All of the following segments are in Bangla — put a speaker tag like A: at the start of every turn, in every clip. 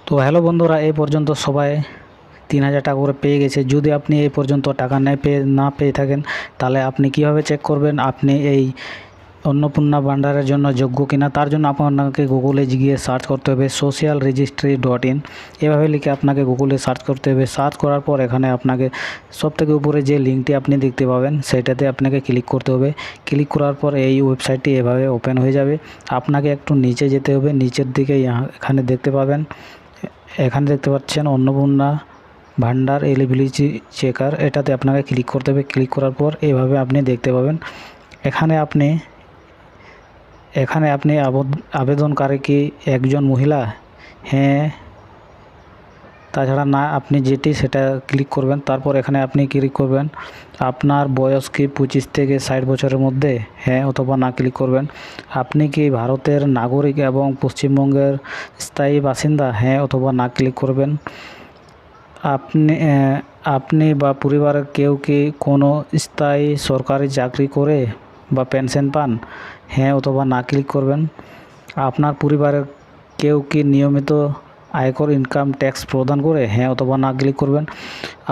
A: তো হ্যালো বন্ধুরা, এই পর্যন্ত সবাই 3,000 টাকা করে পেয়ে গেছে। যদি আপনি এই পর্যন্ত টাকা না পেয়ে থাকেন, তাহলে আপনি কিভাবে চেক করবেন আপনি এই অন্নপূর্ণা ভান্ডারের জন্য যোগ্য কিনা? তার জন্য আপনাকে গুগলে গিয়ে সার্চ করতে হবে socialregistry.in। এভাবে লিখে আপনাকে গুগলে সার্চ করতে হবে। সার্চ করার পর এখানে আপনাকে সবথেকে উপরে যে লিঙ্কটি আপনি দেখতে পাবেন সেটাতে আপনাকে ক্লিক করতে হবে। ক্লিক করার পর এই ওয়েবসাইটটি এভাবে ওপেন হয়ে যাবে। আপনাকে একটু নিচে যেতে হবে। নিচের দিকে এখানে দেখতে পাবেন, এখানে দেখতে পাচ্ছেন অন্নপূর্ণা ভান্ডার এলিজিবিলিটি চেকার, এটাতে আপনাকে ক্লিক করতে হবে। ক্লিক করার পর এভাবে আপনি দেখতে পাবেন এখানে আপনি আবেদনকারী কি একজন মহিলা? হ্যাঁ, তাছাড়া না, আপনি যেটি সেটা ক্লিক করবেন। তারপর এখানে আপনি ক্লিক করবেন আপনার বয়স কি 25 থেকে 60 বছরের মধ্যে? হ্যাঁ অথবা না ক্লিক করবেন। আপনি কি ভারতের নাগরিক এবং পশ্চিমবঙ্গের স্থায়ী বাসিন্দা? হ্যাঁ অথবা না ক্লিক করবেন। আপনি বা পরিবারের কেউ কি কোনো স্থায়ী সরকারি চাকরি করে বা পেনশন পান? হ্যাঁ অথবা না ক্লিক করবেন। আপনার পরিবারের কেউ কি নিয়মিত আয়কর ইনকাম ট্যাক্স প্রদান করে? হ্যাঁ অথবা না ক্লিক করবেন।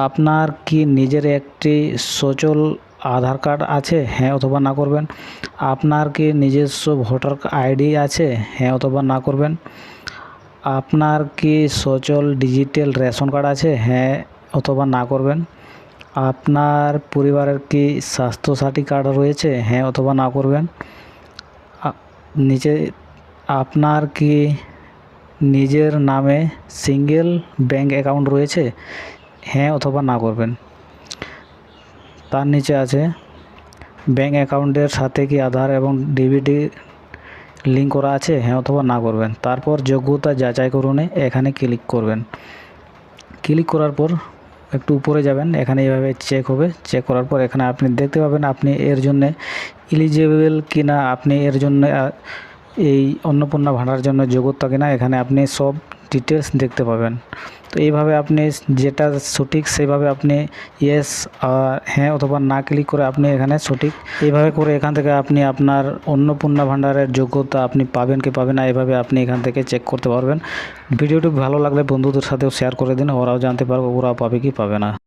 A: আপনার কি নিজের একটি সচল আধার কার্ড আছে? হ্যাঁ অথবা না করবেন। আপনার কি নিজস্ব ভোটার আইডি আছে? হ্যাঁ অথবা না করবেন। আপনার কি সচল ডিজিটাল রেশন কার্ড আছে? হ্যাঁ অথবা না করবেন। আপনার পরিবারের কি স্বাস্থ্যসাথী কার্ড রয়েছে? হ্যাঁ অথবা না করবেন। নিচে আপনার কি নিজের নামে সিঙ্গেল ব্যাংক অ্যাকাউন্ট রয়েছে? হ্যাঁ অথবা না করবেন। তার নিচে আছে ব্যাংক অ্যাকাউন্টের সাথে কি আধার এবং ডিবিটি লিঙ্ক করা আছে? হ্যাঁ অথবা না করবেন। তারপর যোগ্যতা যাচাই করুন, এখানে ক্লিক করবেন। ক্লিক করার পর একটু উপরে যাবেন, এখানে এইভাবে চেক হবে। চেক করার পর এখানে আপনি দেখতে পাবেন আপনি এর জন্য এলিজিবল কিনা, আপনি এর জন্য এই অন্নপূর্ণা ভান্ডারের জন্য যোগ্যতা কিনা, এখানে আপনি সব ডিটেলস দেখতে পাবেন। তো এইভাবে আপনি যেটা সঠিক সেভাবে আপনি ইয়েস হ্যাঁ অথবা না ক্লিক করে আপনি এখানে সঠিক এইভাবে করে এখান থেকে আপনি আপনার অন্নপূর্ণা ভান্ডারের যোগ্যতা আপনি পাবেন কি পাবেন না, এভাবে আপনি এখান থেকে চেক করতে পারবেন। ভিডিওটি ভালো লাগলে বন্ধুদের সাথেও শেয়ার করে দিন, ওরাও জানতে পারবে ওরা পাবে কি পাবে না।